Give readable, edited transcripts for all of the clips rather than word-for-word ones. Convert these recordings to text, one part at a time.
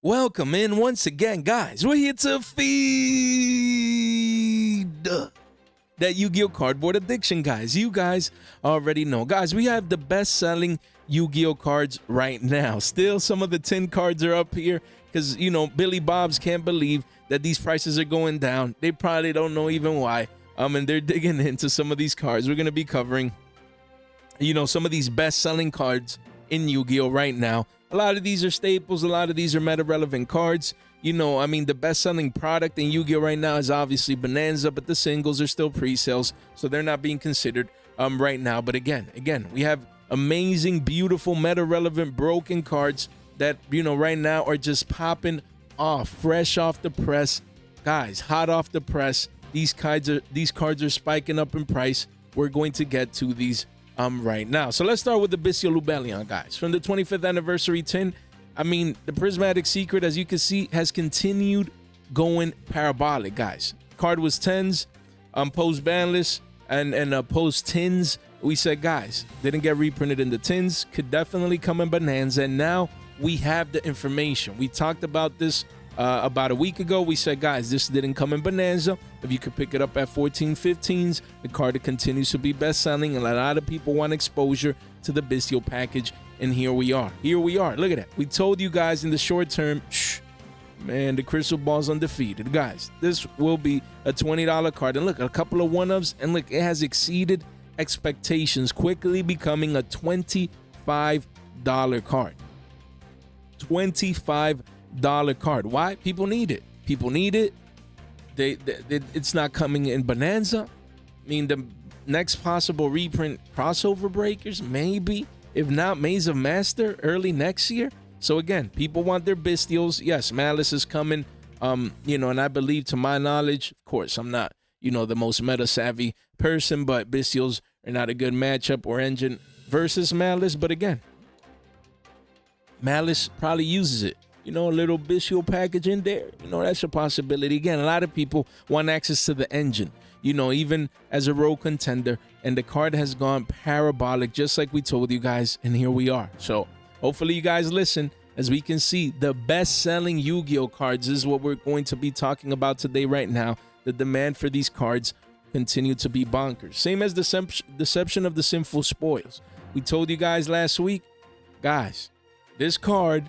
Welcome in once again, guys. We're here to feed that Yu-Gi-Oh cardboard addiction, guys. You guys already know. Guys, we have the best-selling Yu-Gi-Oh cards right now. Still, some of the 10 cards are up here because, you know, Billy Bobs can't believe that these prices are going down. They probably don't know even why. And they're digging into some of these cards. We're going to be covering, you know, some of these best-selling cards in Yu-Gi-Oh right now. A lot of these are staples. A lot of these are meta-relevant cards. You know, I mean, the best-selling product in Yu-Gi-Oh right now is obviously Bonanza, but the singles are still pre-sales, so they're not being considered right now. But again, we have amazing, beautiful, meta-relevant, broken cards that, you know, right now are just popping off, fresh off the press. Guys, hot off the press. These cards are spiking up in price. We're going to get to these right now. So let's start with the Bisal Lubellion, guys. From the 25th anniversary tin, I mean, the Prismatic Secret, as you can see, has continued going parabolic, guys. Card was 10s, post banless, and post 10s. We said, guys, didn't get reprinted in the 10s, could definitely come in Bonanza, and now we have the information. We talked about this about a week ago. We said, guys, this didn't come in Bonanza. If you could pick it up at 14-15s, the card continues to be best-selling, and a lot of people want exposure to the Bisal package, and here we are. Look at that. We told you guys in the short term, man, the crystal ball's undefeated. Guys, this will be a $20 card, and look, a couple of one-ups, and look, it has exceeded expectations, quickly becoming a $25 card. $25 card. Why? People need it. It's not coming in Bonanza. I mean, the next possible reprint, Crossover Breakers, maybe. If not, Maze of Master early next year. So again, people want their Bestials. Yes, Malice is coming. You know, and I believe, to my knowledge, of course, I'm not, you know, the most meta savvy person, but Bestials are not a good matchup or engine versus Malice. But again, Malice probably uses it. You know, a little Bisal package in there. You know, that's a possibility. Again, a lot of people want access to the engine, you know, even as a rogue contender. And the card has gone parabolic, just like we told you guys. And here we are. So hopefully you guys listen. As we can see, the best-selling Yu-Gi-Oh cards is what we're going to be talking about today right now. The demand for these cards continue to be bonkers. Same as Deception of the Sinful Spoils. We told you guys last week, guys, this card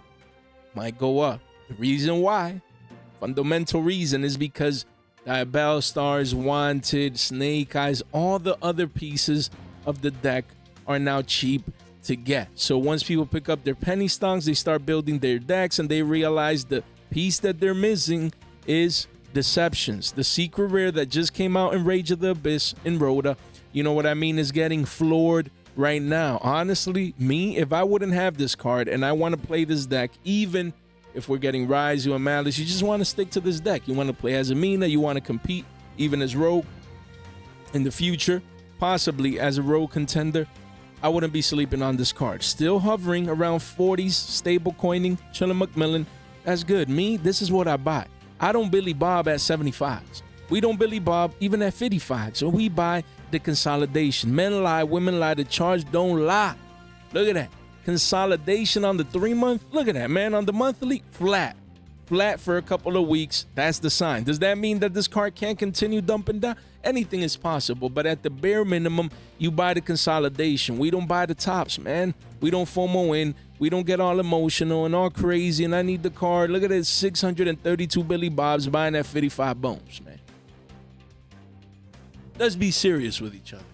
might go up. The reason why, fundamental reason, is because Diabell Stars, Wanted, Snake Eyes, all the other pieces of the deck are now cheap to get. So once people pick up their penny stocks, they start building their decks, and they realize the piece that they're missing is Deceptions. The secret rare that just came out in Rage of the Abyss in Rhoda, you know what I mean, is getting floored right now. Honestly, me, if I wouldn't have this card and I want to play this deck, even if we're getting Raizu and Malice, you just want to stick to this deck. You want to play as Amina, you want to compete even as Rogue in the future, possibly as a Rogue contender, I wouldn't be sleeping on this card. Still hovering around 40s, stable coining, chilling Macmillan. That's good. Me, this is what I buy. I don't Billy Bob at 75s. We don't Billy Bob even at 55. So we buy the consolidation. Men lie, women lie, the charge don't lie. Look at that. Consolidation on the 3-month. Look at that, man. On the monthly, flat. Flat for a couple of weeks. That's the sign. Does that mean that this card can't continue dumping down? Anything is possible, but at the bare minimum, you buy the consolidation. We don't buy the tops, man. We don't FOMO in. We don't get all emotional and all crazy, and I need the card. Look at this, 632 Billy Bobs buying at 55 bones, man. Let's be serious with each other.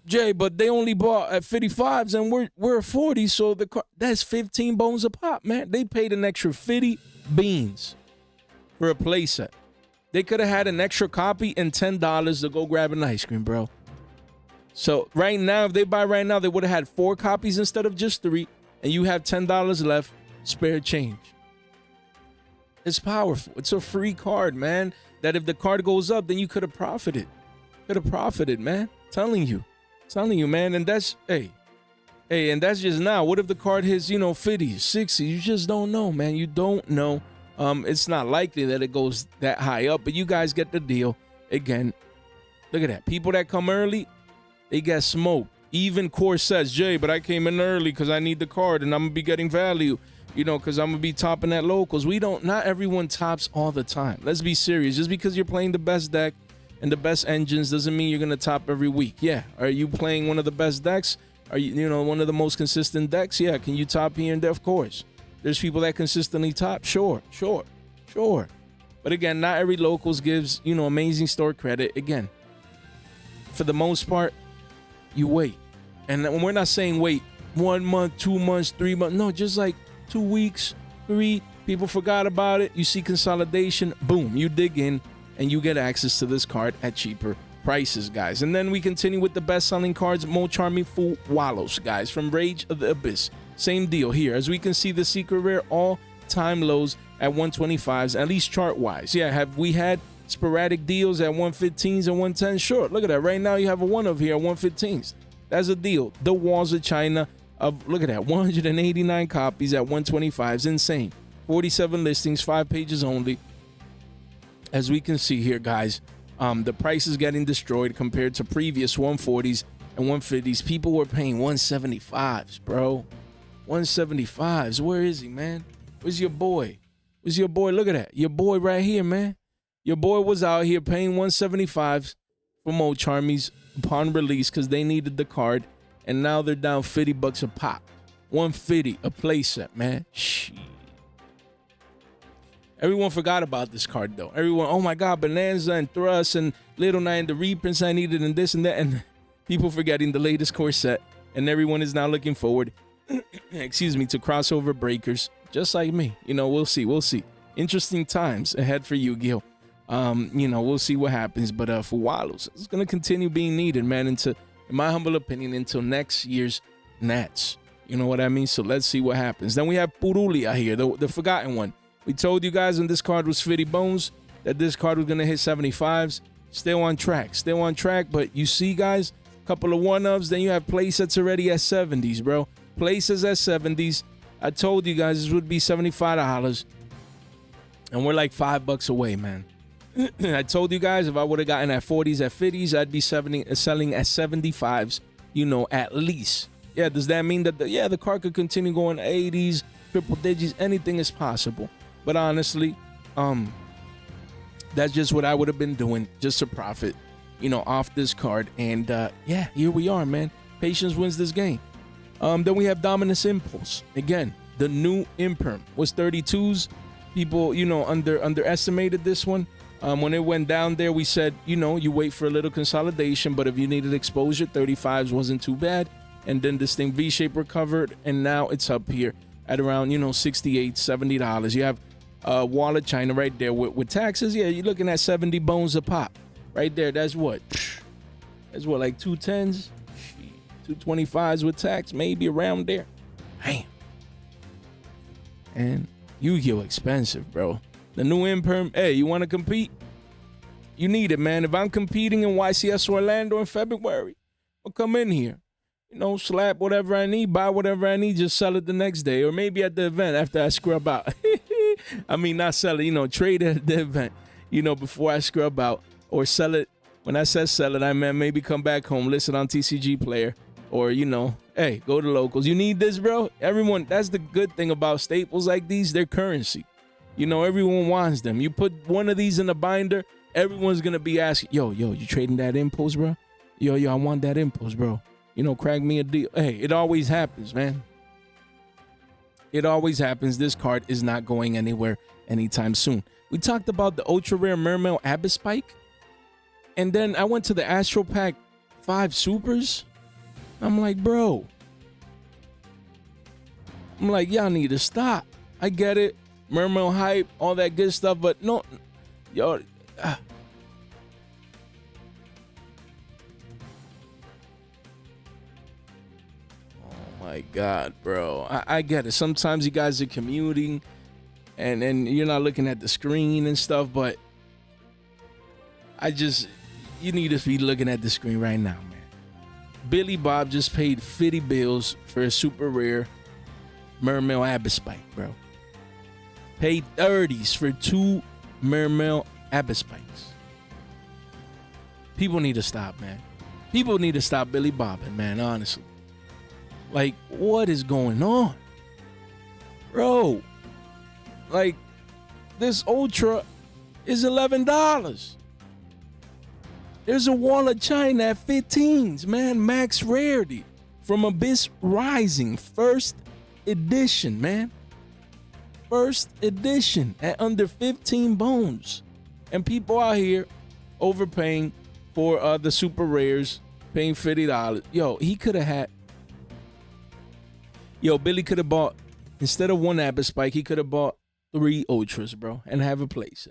Jay, but they only bought at 55s and we're at 40, so the car, that's 15 bones a pop, man. They paid an extra 50 beans for a playset. They could have had an extra copy and $10 to go grab an ice cream, bro. So right now, if they buy right now, they would have had 4 copies instead of just 3, and you have $10 left, spare change. It's powerful. It's a free card, man, that if the card goes up, then you could have profited. Man. Telling you, man. And that's, hey, and that's just now. What if the card hits, you know, 50, 60? You just don't know, man. You don't know. It's not likely that it goes that high up, but you guys get the deal. Again, look at that. People that come early, they get smoked. Even Core says, Jay, but I came in early because I need the card and I'm going to be getting value. You know, because I'm going to be topping at locals. Not everyone tops all the time. Let's be serious. Just because you're playing the best deck and the best engines doesn't mean you're going to top every week. Yeah. Are you playing one of the best decks? Are you know, one of the most consistent decks? Yeah. Can you top here and there? Of course. There's people that consistently top. Sure. But again, not every locals gives, you know, amazing store credit. Again, for the most part, you wait. And we're not saying wait 1 month, 2 months, 3 months. No, just like 2 weeks, 3. People forgot about it. You see consolidation. Boom. You dig in and you get access to this card at cheaper prices, guys. And then we continue with the best-selling cards, Mo Charming Full Wallows, guys, from Rage of the Abyss. Same deal here. As we can see, the secret rare all-time lows at 125s, at least chart-wise. Yeah, have we had sporadic deals at 115s and 110s? Sure. Look at that. Right now, you have a one of here at 115s. That's a deal. The Walls of China of, look at that, 189 copies at 125s. Insane. 47 listings, 5 pages only. As we can see here, guys, the price is getting destroyed compared to previous 140s and 150s. People were paying 175s, bro. 175s. Where is he, man? Where's your boy? Where's your boy? Look at that. Your boy right here, man. Your boy was out here paying 175s for Mo Charmies upon release because they needed the card, and now they're down $50 a pop. 150 a playset, man. Shit. Everyone forgot about this card, though. Everyone, oh my God, Bonanza and Thrust and Little Nine, the reprints I needed, and this and that, and people forgetting the latest core set, and everyone is now looking forward, excuse me, to crossover breakers, just like me. You know, we'll see. Interesting times ahead for Yu-Gi-Oh! You know, we'll see what happens, but for Wallows, it's gonna continue being needed, man, in my humble opinion, until next year's Nats. You know what I mean? So let's see what happens. Then we have Purulia here, the forgotten one. We told you guys when this card was 50 bones that this card was going to hit 75s. Still on track. But you see, guys, a couple of one-ups. Then you have playsets already at 70s, bro. Places at 70s. I told you guys this would be $75. And we're like $5 away, man. I told you guys if I would have gotten at 40s, at 50s, I'd be selling at 75s, you know, at least. Yeah, does that mean that, the card could continue going 80s, triple digits? Anything is possible. But honestly, that's just what I would have been doing just to profit, you know, off this card. And yeah, here we are, man. Patience wins this game. Then we have Dominus Impulse. Again, the new Imperm was 32s. People, you know, underestimated this one. When it went down there, we said, you know, you wait for a little consolidation, but if you needed exposure, 35s wasn't too bad. And then this thing V-shape recovered, and now it's up here at around, you know, $68, $70. You have Wall of China right there with taxes. Yeah, you're looking at 70 bones a pop right there. That's what? That's what, like 210s, 225s with tax, maybe around there. Damn. And Yu-Gi-Oh! Expensive, bro. The new Imperm. Hey, you want to compete? You need it, man. If I'm competing in YCS Orlando in February, I'll come in here. You know, slap whatever I need, buy whatever I need, just sell it the next day. Or maybe at the event after I scrub out. I mean, not sell it, you know, trade it at the event, you know, before I scrub out. Or sell it. When I said sell it, I meant maybe come back home, listen on TCG Player. Or, you know, hey, go to locals. You need this, bro? Everyone, that's the good thing about staples like these. They're currency. You know, everyone wants them. You put one of these in a binder, everyone's going to be asking, yo, you trading that impulse, bro? Yo, I want that impulse, bro. You know, crack me a deal. Hey, it always happens, man. It always happens. This card is not going anywhere anytime soon. We talked about the ultra rare Mermail Abyss Spike. And then I went to the Astro Pack 5 Supers. I'm like, bro. I'm like, y'all need to stop. I get it. Mermail hype, all that good stuff. But no, yo. My God, bro. I get it. Sometimes you guys are commuting and you're not looking at the screen and stuff, but you need to be looking at the screen right now, man. Billy Bob just paid 50 bills for a super rare Mermail Abyss Spike, bro. Paid 30s for 2 Mermail Abyss Spikes. People need to stop, man. People need to stop Billy Bobbing, man, honestly. Like, what is going on? Bro, like, this Ultra is $11. There's a wall of China at 15s, man. Max rarity from Abyss Rising, first edition, man. First edition at under 15 bones. And people out here overpaying for the super rares, paying $50. Yo, he could have had... Yo, Billy could have bought, instead of one Abyss Spike, he could have bought 3 Ultras, bro, and have a playset.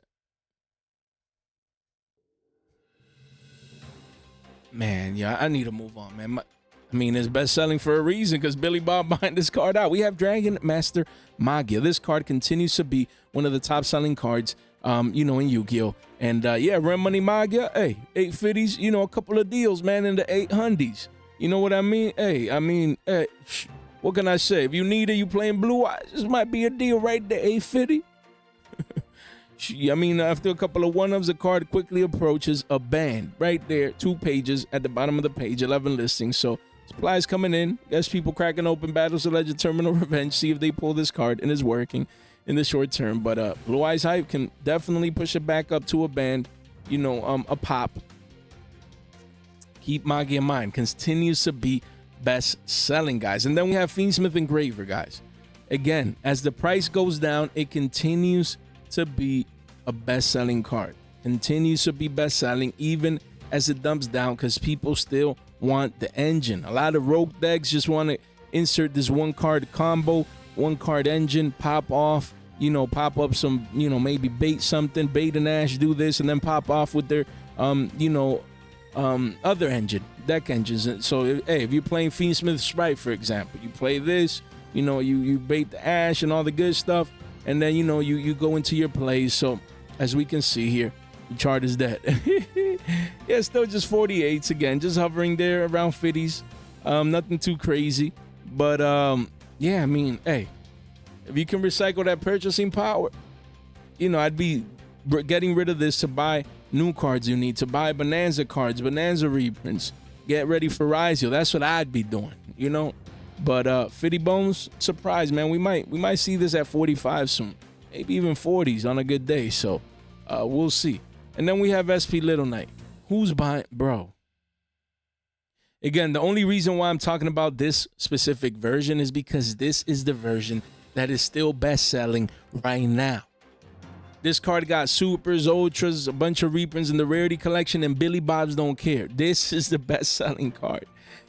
Man, yeah, I need to move on, man. I mean, it's best selling for a reason because Billy Bob behind this card out. We have Dragon Master Magi. This card continues to be one of the top selling cards, you know, in Yu-Gi-Oh! And yeah, Rem Money Magi, hey, 850s, you know, a couple of deals, man, in the 800s. You know what I mean? Hey, what can I say? If you need it, you playing Blue Eyes, this might be a deal right there, 850. I mean, after a couple of one-ups, the card quickly approaches a band right there, 2 pages at the bottom of the page, 11 listings. So supplies coming in. Guess people cracking open Battles of Legend Terminal Revenge, see if they pull this card, and it's working in the short term. But Blue Eyes Hype can definitely push it back up to a band, you know, a pop. Keep Magi in mind. Continues to be best selling, guys. And then we have Fiend Smith Engraver, guys. Again, as the price goes down, it continues to be a best-selling card. Continues to be best-selling even as it dumps down because people still want the engine. A lot of rogue decks just want to insert this one card combo, one card engine, pop off, you know, pop up some, you know, maybe bait something, bait and Ash, do this, and then pop off with their, you know, other engine, deck engines. And so, hey, if you're playing Fiend Smith Sprite, for example, you play this, you know, you bait the Ash and all the good stuff, and then, you know, you go into your plays. So, as we can see here, the chart is dead. Yeah, still just 48s again, just hovering there around 50s. Nothing too crazy. But, yeah, I mean, hey, if you can recycle that purchasing power, you know, I'd be getting rid of this to buy new cards you need, to buy Bonanza cards, Bonanza reprints, get ready for Rizio. That's what I'd be doing, you know. But 50 bones, surprise, man. We might see this at 45 soon, maybe even 40s on a good day. So we'll see. And then we have SP Little Knight. Who's buying, bro? Again, the only reason why I'm talking about this specific version is because this is the version that is still best selling right now. This card got supers, ultras, a bunch of reprints in the rarity collection, and Billy Bob's don't care. This is the best selling card.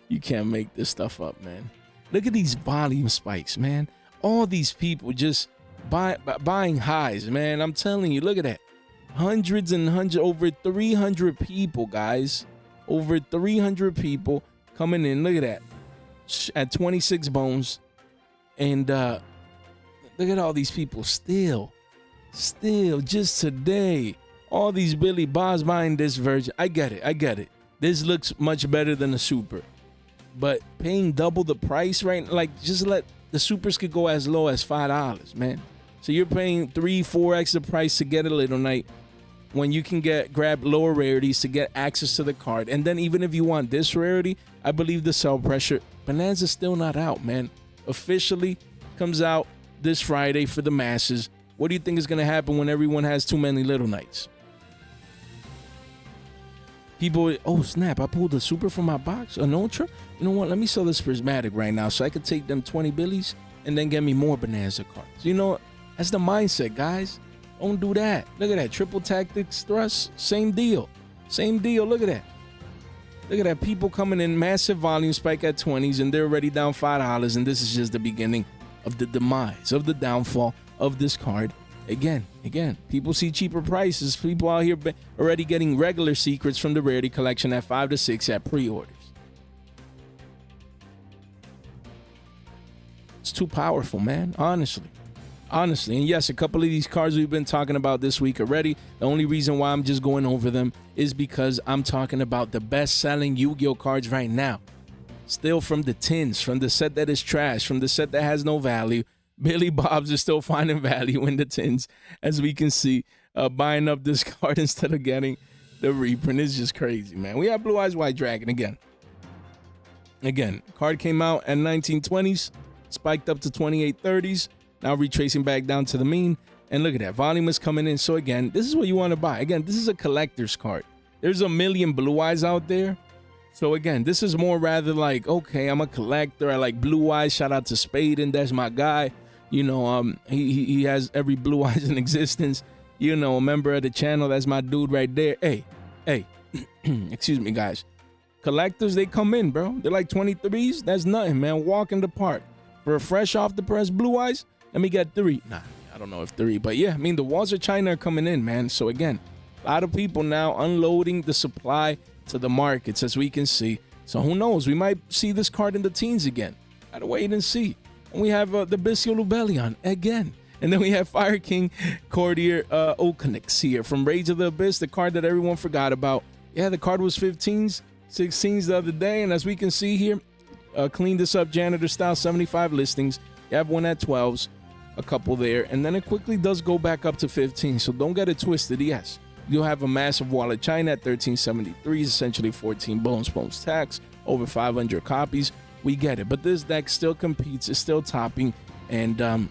You can't make this stuff up, man. Look at these volume spikes, man. All these people just buying highs, man. I'm telling you, look at that. Hundreds and hundreds, over 300 people, guys. Over 300 people coming in. Look at that. At 26 bones. And look at all these people still just today. All these Billy Bobs buying this version. I get it. This looks much better than the super. But paying double the price, right? Like, just let the supers could go as low as $5, man. So you're paying 3-4x the price to get a Little Knight when you can grab lower rarities to get access to the card. And then even if you want this rarity, I believe the sell pressure, Bonanza's still not out, man. Officially comes out this Friday for the masses. What do you think is going to happen when everyone has too many Little Knights? People, oh snap, I pulled a super from my box, an ultra. You know what, let me sell this prismatic right now so I could take them 20 billies and then get me more Bonanza cards. You know, that's the mindset, guys. Don't do that. Look at that, triple tactics thrust, same deal. Look at that. Look at that, people coming in massive volume spike at 20s and they're already down $5, and this is just the beginning of the demise, of the downfall of this card. Again, people see cheaper prices. People out here already getting regular secrets from the rarity collection at 5 to 6 at pre-orders. It's too powerful, man, honestly. And yes, a couple of these cards we've been talking about this week already. The only reason why I'm just going over them is because I'm talking about the best-selling Yu-Gi-Oh cards right now. Still from the tins, from the set that is trash, from the set that has no value. Billy Bob's is still finding value in the tins, as we can see, buying up this card instead of getting the reprint. It's just crazy, man. We have Blue Eyes White Dragon again. Card came out at 1920s, spiked up to 2830s. Now retracing back down to the mean. And look at that. Volume is coming in. So again, this is what you want to buy. Again, this is a collector's card. There's a million Blue Eyes out there. So again, this is more rather like, okay, I'm a collector. I like Blue Eyes. Shout out to Spade, and that's my guy. You know, he has every Blue Eyes in existence. You know, a member of the channel. That's my dude right there. Hey, excuse me, guys. Collectors, they come in, bro. They're like 23s. That's nothing, man. Walk in the park. For a fresh off the press Blue Eyes, let me get 3. Nah, I don't know if 3, but yeah, I mean, the walls of China are coming in, man. So again, a lot of people now unloading the supply to the markets, as we can see. So who knows? We might see this card in the teens again. Gotta wait and see. And we have the Bisal Lubellion again. And then we have Fire King Cordier Okonix here from Rage of the Abyss, the card that everyone forgot about. Yeah, the card was 15s, 16s the other day. And as we can see here, cleaned this up janitor style, 75 listings. You have one at 12s, a couple there. And then it quickly does go back up to 15. So don't get it twisted. Yes, you'll have a massive wall of China at 1373, essentially 14 bones tax, over 500 copies. We get it. But this deck still competes. It's still topping. And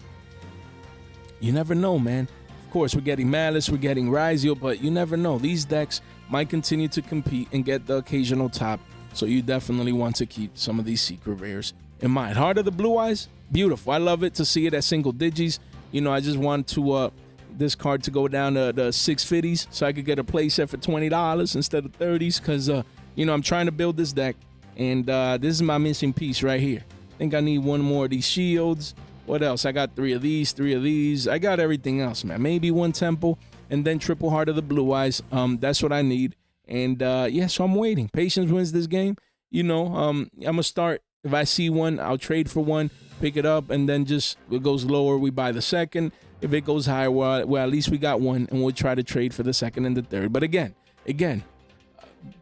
you never know, man. Of course, we're getting Malice, we're getting Rizio, but you never know. These decks might continue to compete and get the occasional top. So you definitely want to keep some of these secret rares in mind. Heart of the Blue Eyes, beautiful. I love it to see it at single digits. You know, I just want to this card to go down to the 650s so I could get a playset for $20 instead of 30s because, you know, I'm trying to build this deck. And this is my missing piece right here. I think I need one more of these shields. What else? I got 3 of these. I got everything else, man. Maybe one temple and then triple Heart of the Blue Eyes. That's what I need. And yeah, so I'm waiting. Patience wins this game. You know, I'm going to start. If I see one, I'll trade for one, pick it up, and then just if it goes lower, we buy the second. If it goes higher, well, at least we got one, and we'll try to trade for the second and the third. But again,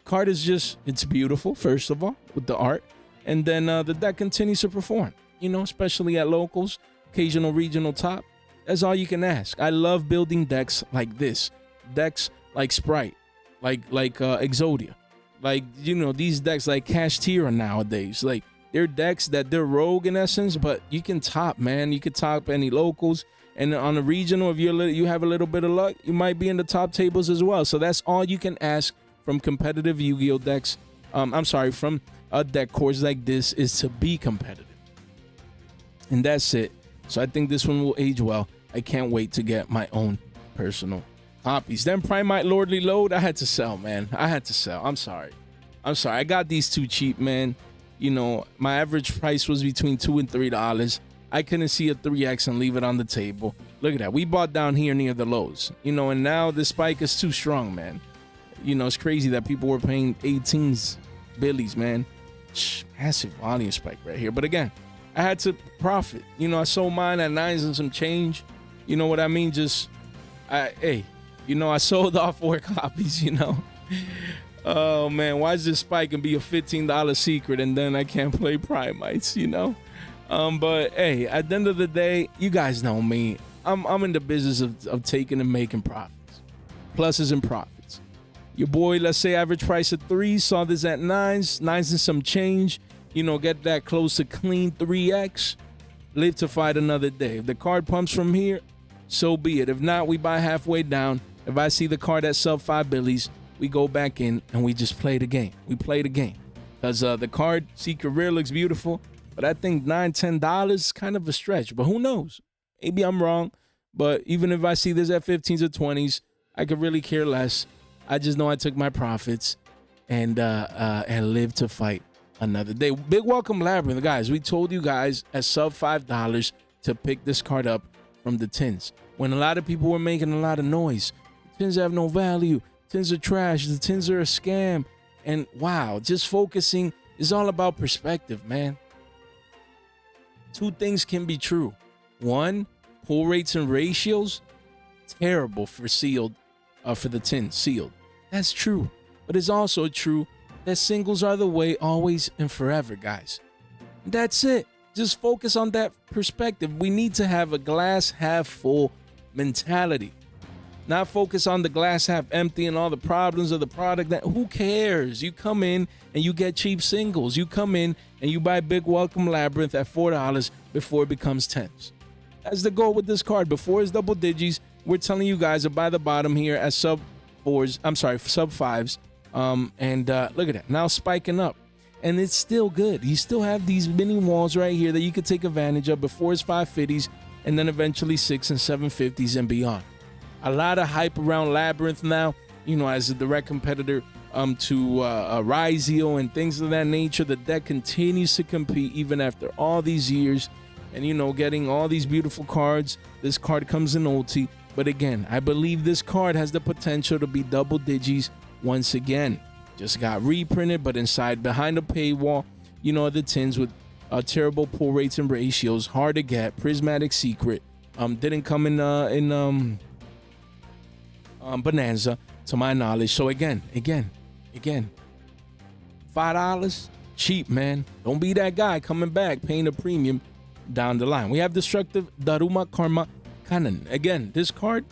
card is just, it's beautiful, first of all, with the art. And then the deck continues to perform, you know, especially at locals, occasional regional top. That's all you can ask. I love building decks like this. Decks like Sprite, like Exodia. Like, you know, these decks like Cashier nowadays. Like, they're decks that they're rogue in essence, but you can top, man. You can top any locals. And on a regional, if you have a little bit of luck, you might be in the top tables as well. So that's all you can ask from competitive Yu-Gi-Oh decks. From deck cores like this is to be competitive. And that's it. So I think this one will age well. I can't wait to get my own personal copies. Then Primite Lordly Load, I had to sell, man. I had to sell. I'm sorry. I got these too cheap, man. You know, my average price was between $2 and $3. I couldn't see a 3X and leave it on the table. Look at that. We bought down here near the lows. You know, and now the spike is too strong, man. You know, it's crazy that people were paying 18s billies, man. Massive volume spike right here. But again, I had to profit. You know, I sold mine at 9s and some change. You know what I mean? I sold off 4 copies, you know. Oh, man, why is this spike and be a $15 secret and then I can't play Primites, you know? But, hey, at the end of the day, you guys know me. I'm in the business of taking and making profits. Pluses and profits. Your boy, let's say average price of 3, saw this at 9s and some change. You know, get that close to clean 3X. Live to fight another day. If the card pumps from here, so be it. If not, we buy halfway down. If I see the card at sub 5 billies, we go back in and we just play the game. We play the game. Because the card, Secret Rare, looks beautiful. But I think $9, $10 is kind of a stretch. But who knows? Maybe I'm wrong. But even if I see this at 15s or 20s, I could really care less. I just know I took my profits and live to fight another day. Big Welcome Labyrinth, guys. We told you guys at sub $5 to pick this card up from the tins. When a lot of people were making a lot of noise. Tins have no value. Tins are trash. The tins are a scam. And wow, just focusing is all about perspective, man. 2 things can be true. 1, pull rates and ratios, terrible for sealed, for the tin sealed. That's true. But it's also true that singles are the way always and forever, guys. That's it. Just focus on that perspective. We need to have a glass half full mentality. Not focus on the glass half empty and all the problems of the product. That who cares? You come in and you get cheap singles. You come in and you buy Big Welcome Labyrinth at $4 before it becomes 10s. That's the goal with this card. Before it's double digis, we're telling you guys to buy the bottom here as sub 4s. I'm sorry, sub 5s. Look at that. Now spiking up. And it's still good. You still have these mini walls right here that you could take advantage of before it's 550s and then eventually 6 and 750s and beyond. A lot of hype around Labyrinth now, you know, as a direct competitor to Yugioh and things of that nature. The deck continues to compete even after all these years and, you know, getting all these beautiful cards. This card comes in ulti. But again, I believe this card has the potential to be double digis once again. Just got reprinted, but inside behind a paywall, you know, the tins with terrible pull rates and ratios, hard to get, prismatic secret. Didn't come in Bonanza to my knowledge. So again, $5 cheap, man. Don't be that guy coming back paying a premium down the line. We have destructive Daruma Karma Kanan. Again, this card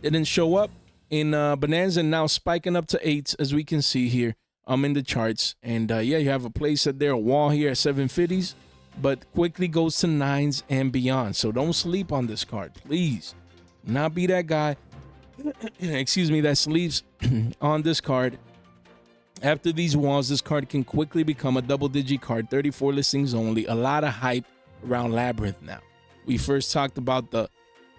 didn't show up in Bonanza, now spiking up to 8s, as we can see here in the charts. And yeah, you have a playset there, a wall here at 750s, but quickly goes to 9s and beyond. So don't sleep on this card, please. Not be that guy, excuse me, that sleeps on this card. After these walls, this card can quickly become a double-digit card, 34 listings only. A lot of hype around Labyrinth now. We first talked about the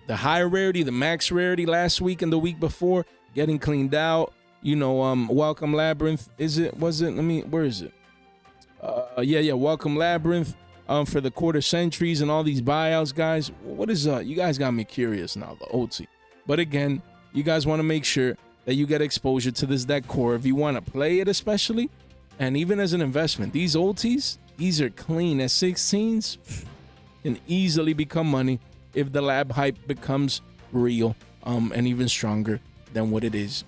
high rarity, the max rarity last week and the week before, getting cleaned out. You know, Welcome Labyrinth, where is it? Yeah, Welcome Labyrinth for the quarter centuries and all these buyouts, guys. What is you guys got me curious now, the OT. But again, you guys want to make sure that you get exposure to this deck core if you want to play it, especially, and even as an investment. These OTs, these are clean at 16s, can easily become money if the lab hype becomes real and even stronger than what it is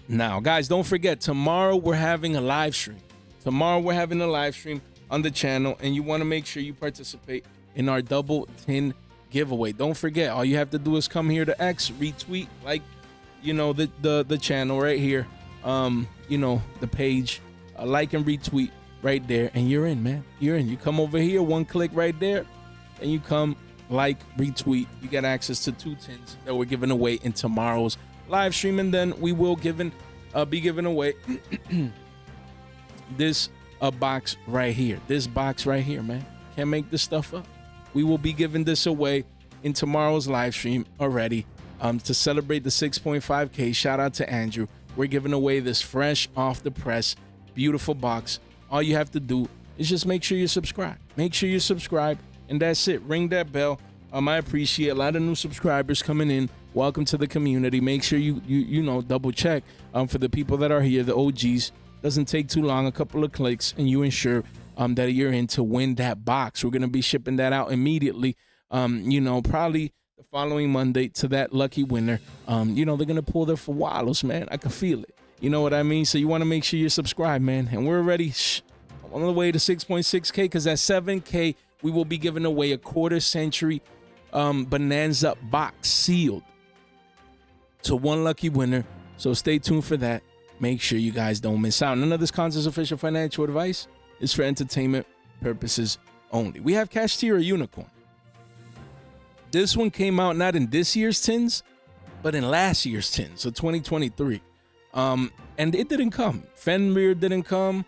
now. Guys, don't forget, tomorrow we're having a live stream. Tomorrow we're having a live stream on the channel, and you want to make sure you participate in our double tin giveaway. Don't forget, all you have to do is come here to X, retweet, like, you know, the channel right here, you know, the page, like and retweet right there, and you're in, man. You're in. You come over here, one click right there, and you come, like, retweet. You get access to 2 tins that we're giving away in tomorrow's live stream, and then we will be giving away this box right here. This box right here, man. Can't make this stuff up. We will be giving this away in tomorrow's live stream already to celebrate the 6.5K. Shout out to Andrew. We're giving away this fresh off the press, beautiful box. All you have to do is just make sure you subscribe. Make sure you subscribe, and that's it. Ring that bell. I appreciate a lot of new subscribers coming in. Welcome to the community. Make sure you know, double check for the people that are here, the OGs. Doesn't take too long, a couple of clicks, and you ensure that you're in to win that box. We're going to be shipping that out immediately, you know, probably the following Monday to that lucky winner. You know, they're going to pull their Fawalos, man. I can feel it. You know what I mean? So you want to make sure you're subscribed, man. And we're already on the way to 6.6K, because at 7K, we will be giving away a quarter century Bonanza box sealed to one lucky winner. So stay tuned for that. Make sure you guys don't miss out. None of this contest official financial advice. Is for entertainment purposes only. We have Cashier Unicorn. This one came out not in this year's tins, but in last year's tins, so 2023. And it didn't come. Fenrir didn't come.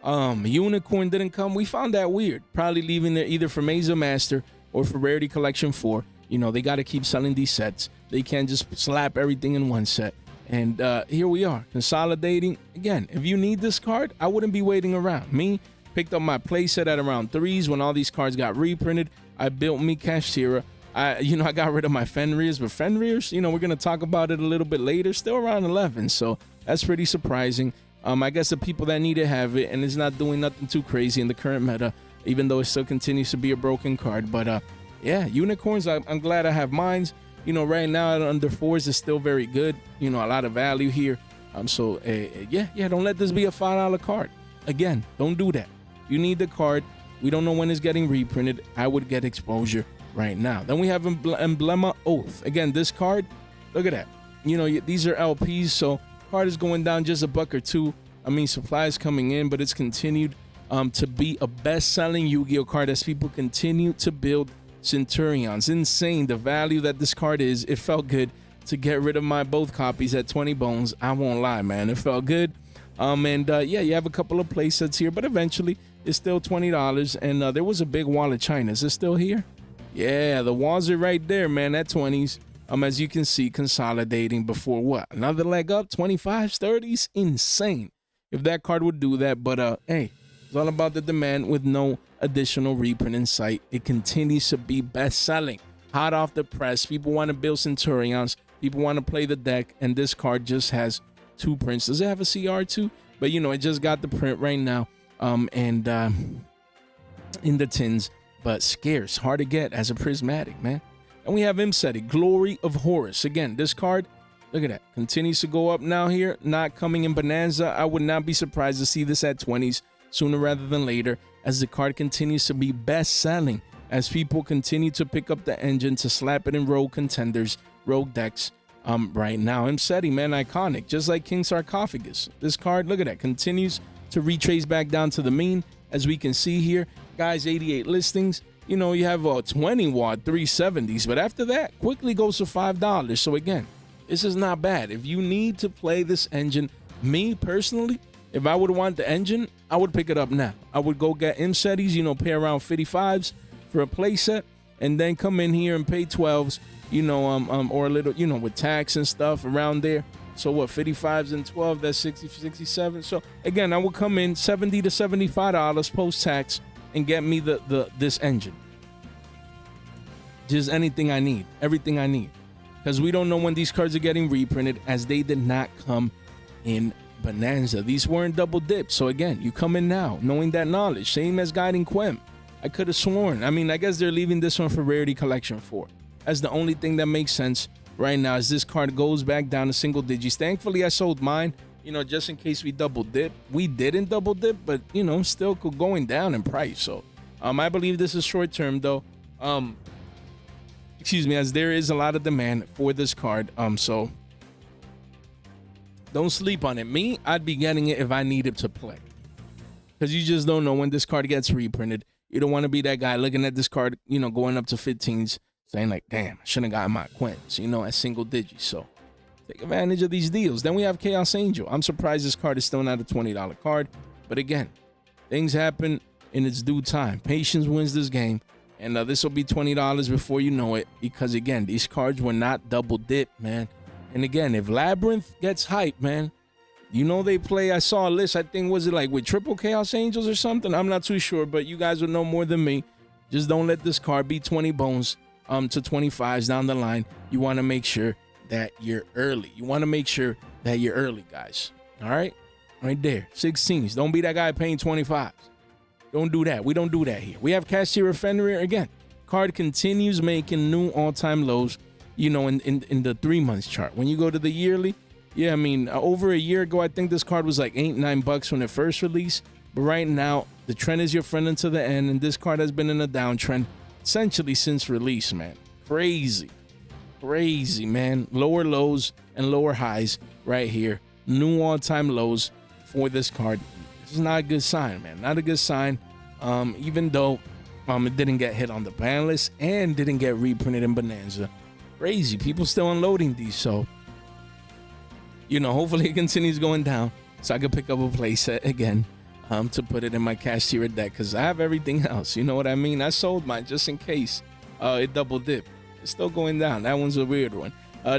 Unicorn didn't come. We found that weird. Probably leaving it either for Mesa Master or for Rarity Collection 4. You know, they got to keep selling these sets. They can't just slap everything in one set. And here we are, consolidating. Again, if you need this card, I wouldn't be waiting around. Me, picked up my playset at around 3s when all these cards got reprinted. I built me Cashier. I got rid of my Fenrirs, but Fenrirs, you know, we're going to talk about it a little bit later. Still around 11, so that's pretty surprising. I guess the people that need it have it, and it's not doing nothing too crazy in the current meta, even though it still continues to be a broken card. But yeah, unicorns, I'm glad I have mines. You know, right now at under 4s is still very good. You know, a lot of value here. So yeah, don't let this be a $5 card. Again, don't do that. You need the card. We don't know when it's getting reprinted. I would get exposure right now. Then we have Emblem Oath. Again, this card, look at that. You know, these are LPs, so card is going down just $1 or $2. I mean, supply is coming in, but it's continued to be a best-selling Yu-Gi-Oh card as people continue to build Centurions. Insane the value that this card is. It felt good to get rid of my both copies at 20 bones. I won't lie, man. It felt good. Yeah, you have a couple of play sets here, but eventually it's still $20. And there was a big wall of China. Is it still here? Yeah, the walls are right there, man, at 20s. As you can see, consolidating before what? Another leg up, 25s, 30s? Insane if that card would do that. But hey, it's all about the demand with no additional reprint in sight. It continues to be best-selling. Hot off the press. People want to build Centurions. People want to play the deck. And this card just has 2 prints. Does it have a CR too? But, you know, it just got the print right now. In the tins. But scarce. Hard to get as a prismatic, man. And we have Emblem, Glory of Horus. Again, this card, look at that. Continues to go up now here. Not coming in Bonanza. I would not be surprised to see this at 20s sooner rather than later, as the card continues to be best-selling, as people continue to pick up the engine to slap it in rogue contenders, rogue decks right now. Emblem, man, iconic. Just like King Sarcophagus. This card, look at that, continues to retrace back down to the mean, as we can see here. Guys, 88 listings. You know, you have a 20 watt 370s, but after that, quickly goes to $5. So again, this is not bad. If you need to play this engine, me personally, if I would want the engine, I would pick it up now. I would go get Emsetis, you know, pay around 55s for a play set, and then come in here and pay 12s, you know, or a little, you know, with tax and stuff around there. So what, 55s and 12, that's 60, 67. So again, I would come in $70 to $75 post-tax and get me this engine. Just anything I need, everything I need. Because we don't know when these cards are getting reprinted, as they did not come in Bonanza. These weren't double dipped. So again, you come in now knowing that knowledge. Same as Guiding Quem. I could have sworn. I mean, I guess they're leaving this one for Rarity Collection 4. That's the only thing that makes sense right now, as this card goes back down to single digits. Thankfully, I sold mine, you know, just in case we double dip. We didn't double dip, but, you know, still going down in price. So I believe this is short term, though. Excuse me, as there is a lot of demand for this card. So don't sleep on it. Me, I'd be getting it if I needed to play, because you just don't know when this card gets reprinted. You don't want to be that guy looking at this card, you know, going up to 15s, saying like, damn, I shouldn't have gotten my Quins, you know, at single digits. So take advantage of these deals. Then we have Chaos Angel. I'm surprised this card is still not a $20 card. But again, things happen in its due time. Patience wins this game. And this will be $20 before you know it. Because again, these cards were not double dipped, man. And again, if Labyrinth gets hype, man, you know they play. I saw a list, I think, was it like with triple Chaos Angels or something? I'm not too sure, but you guys would know more than me. Just don't let this card be 20 bones to 25s down the line. You want to make sure that you're early. You want to make sure that you're early, guys. All right? Right there. 16s. Don't be that guy paying 25s. Don't do that. We don't do that here. We have Cashier Referer again. Card continues making new all-time lows, you know, in the 3 months chart. When you go to the yearly, yeah, I mean, over a year ago, I think this card was like $8-9 when it first released. But right now, the trend is your friend until the end, and this card has been in a downtrend essentially since release, man. Crazy, man. Lower lows and lower highs right here. New all-time lows for this card. This is not a good sign, man. Not a good sign. Even though it didn't get hit on the ban list and didn't get reprinted in Bonanza. Crazy. People still unloading these, so you know, hopefully it continues going down so I can pick up a playset again to put it in my Cashier deck, because I have everything else. You know what I mean? I sold mine just in case it double dipped. It's still going down. That one's a weird one.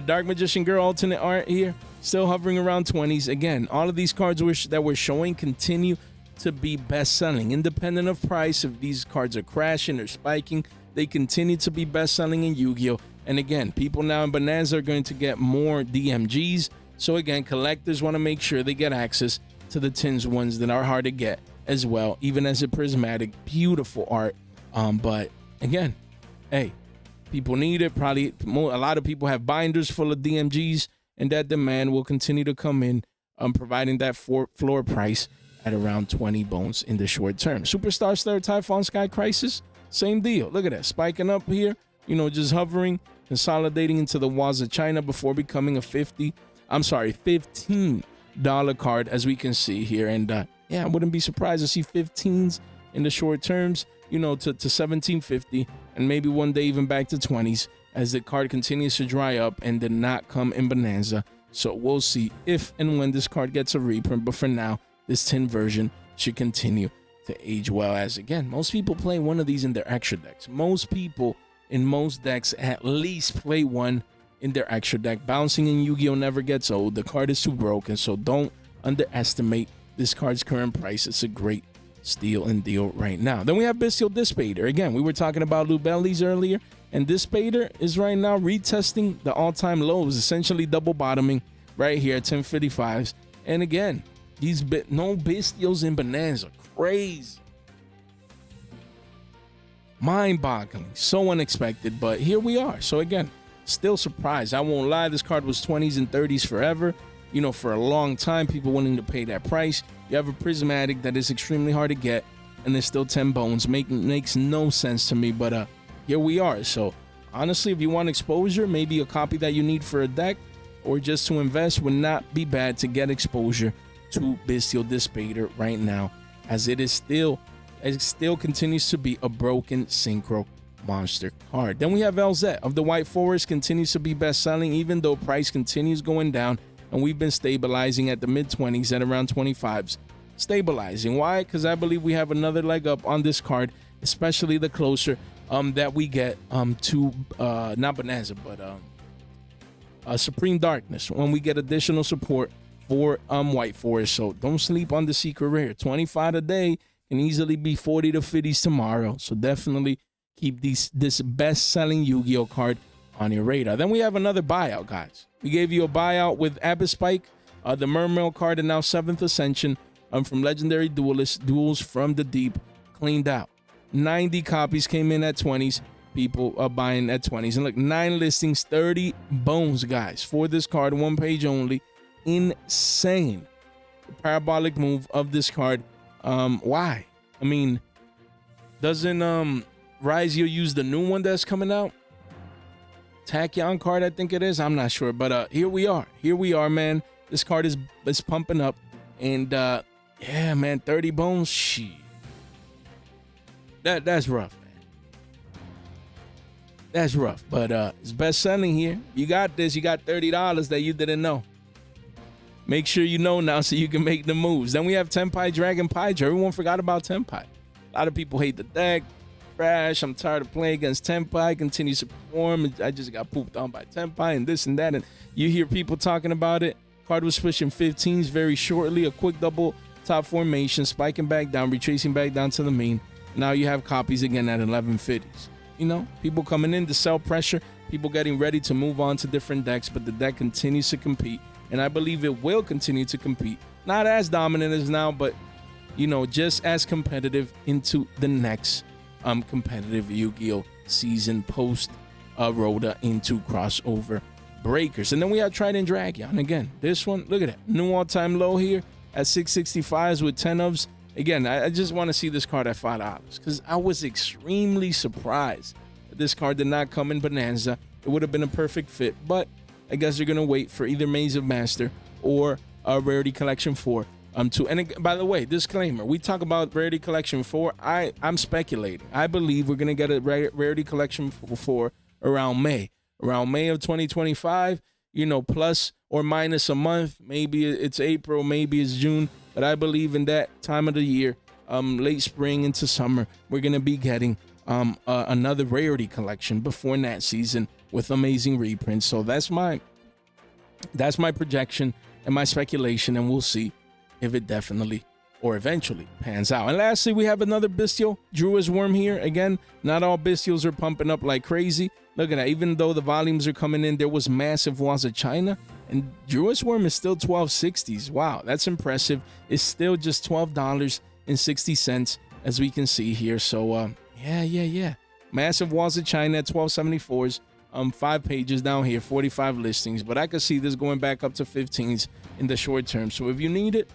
Dark Magician Girl alternate art here, still hovering around 20s. Again, all of these cards that we're showing continue to be best-selling. Independent of price, if these cards are crashing or spiking, they continue to be best-selling in Yu-Gi-Oh! And again, people now in Bonanza are going to get more DMGs. So again, collectors want to make sure they get access to the tins ones that are hard to get as well, even as a prismatic. Beautiful art. But again, hey, people need it. Probably a lot of people have binders full of DMGs, and that demand will continue to come in, providing that floor price at around 20 bones in the short term. Superstar Slayer Typhon Sky Crisis, same deal. Look at that, spiking up here, you know, just hovering, consolidating into the walls of China before becoming a $15 card, as we can see here. And yeah, I wouldn't be surprised to see 15s in the short terms, you know, to 1750, and maybe one day even back to 20s as the card continues to dry up and did not come in Bonanza. So we'll see if and when this card gets a reprint, but for now, this tin version should continue to age well, as again, most people play one of these in their extra decks. Most people in most decks at least play one in their extra deck. Bouncing in Yu-Gi-Oh never gets old. The card is too broken, so don't underestimate this card's current price. It's a great steal and deal right now. Then we have Bestial Dispater. Again, we were talking about Lubellies earlier, and Dispater is right now retesting the all-time lows, essentially double bottoming right here at 1055s. And again, these no Bestials in Bonanza. Crazy. Mind-boggling. So unexpected, but here we are. So again, still surprised. I won't lie, this card was 20s and 30s forever. You know, for a long time, people willing to pay that price. You have a prismatic that is extremely hard to get, and there's still 10 bones. Makes no sense to me, but here we are. So honestly, if you want exposure, maybe a copy that you need for a deck or just to invest would not be bad to get exposure to Bestial Dispater right now, as it still continues to be a broken synchro monster card. Then we have Elzet of the White Forest, continues to be best selling even though price continues going down, and we've been stabilizing at the mid-20s at around 25s. Stabilizing. Why? Because I believe we have another leg up on this card, especially the closer that we get to not Bonanza, but Supreme Darkness, when we get additional support for White Forest. So don't sleep on the secret rare. 25 today can easily be 40 to 50s tomorrow. So definitely keep this best-selling Yu-Gi-Oh card on your radar. Then we have another buyout, guys. We gave you a buyout with Abyss Spike, the Mermail card, and now 7th Ascension from Legendary Duelist, Duels from the Deep, cleaned out. 90 copies came in at 20s. People are buying at 20s. And look, 9 listings, 30 bones, guys, for this card, 1 page only. Insane. The parabolic move of this card. Why? I mean, doesn't Raizio use the new one that's coming out? Tachyon card, I think it is. I'm not sure, but here we are. Here we are, man. This card is pumping up, and yeah, man, 30 bones. Shit, that's rough, man. That's rough, but it's best selling here. You got this. You got $30 that you didn't know. Make sure you know now so you can make the moves. Then we have Tenpai Dragon Paija. Everyone forgot about Tenpai. A lot of people hate the deck. Trash. I'm tired of playing against Tenpai. Continues to perform. I just got pooped on by Tenpai and this and that. And you hear people talking about it. Card was pushing 15s very shortly. A quick double top formation. Spiking back down. Retracing back down to the main. Now you have copies again at 1150s. You know, people coming in to sell pressure. People getting ready to move on to different decks. But the deck continues to compete. And I believe it will continue to compete. Not as dominant as now, but, you know, just as competitive into the next competitive Yu-Gi-Oh season post Rhoda into crossover breakers. And then we have Trident Dragon. Again, this one, look at that. New all-time low here at 665s with 10 ofs. Again, I just want to see this card at $5 because I was extremely surprised that this card did not come in Bonanza. It would have been a perfect fit, but I guess they're going to wait for either Maze of Master or Rarity Collection 4 and by the way, disclaimer, we talk about Rarity Collection 4. I'm speculating. I believe we're going to get a Rarity Collection 4 around May of 2025, you know, plus or minus a month. Maybe it's April, maybe it's June, but I believe in that time of the year, late spring into summer, we're going to be getting another Rarity Collection before that season with amazing reprints. So that's my projection and my speculation, and we'll see if it definitely or eventually pans out. And lastly, we have another Bestial, Drewis Worm here. Again, not all Bestials are pumping up like crazy. Look at that. Even though the volumes are coming in, there was massive walls of China, and Drewis Worm is still 1260s. Wow, that's impressive. It's still just $12.60 as we can see here. So yeah. Massive walls of China at 1274s. 5 pages down here, 45 listings, but I could see this going back up to 15s in the short term. So if you need it,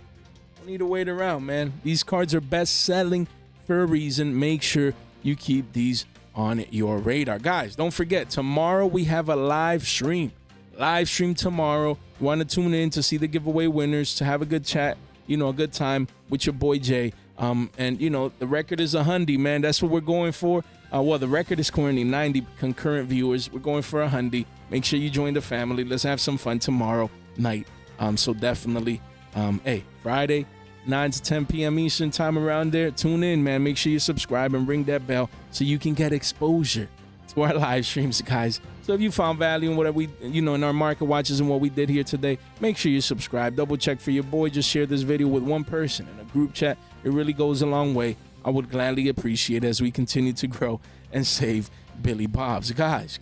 don't need to wait around, man. These cards are best selling for a reason. Make sure you keep these on your radar. Guys, don't forget, tomorrow we have a live stream. Tomorrow. You want to tune in to see the giveaway winners, to have a good chat, you know, a good time with your boy Jay. And you know, the record is 100, man. That's what we're going for. Well, the record is currently 90 concurrent viewers. We're going for 100. Make sure you join the family. Let's have some fun tomorrow night. So definitely, hey, Friday, 9 to 10 p.m. Eastern time around there. Tune in, man. Make sure you subscribe and ring that bell so you can get exposure to our live streams, guys. So if you found value in what we, in our market watches and what we did here today, make sure you subscribe. Double check for your boy. Just share this video with one person in a group chat. It really goes a long way. I would gladly appreciate it as we continue to grow and save Billy Bob's. Guys,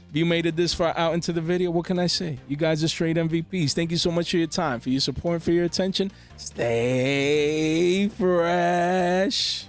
if you made it this far out into the video, what can I say? You guys are straight MVPs. Thank you so much for your time, for your support, for your attention. Stay fresh.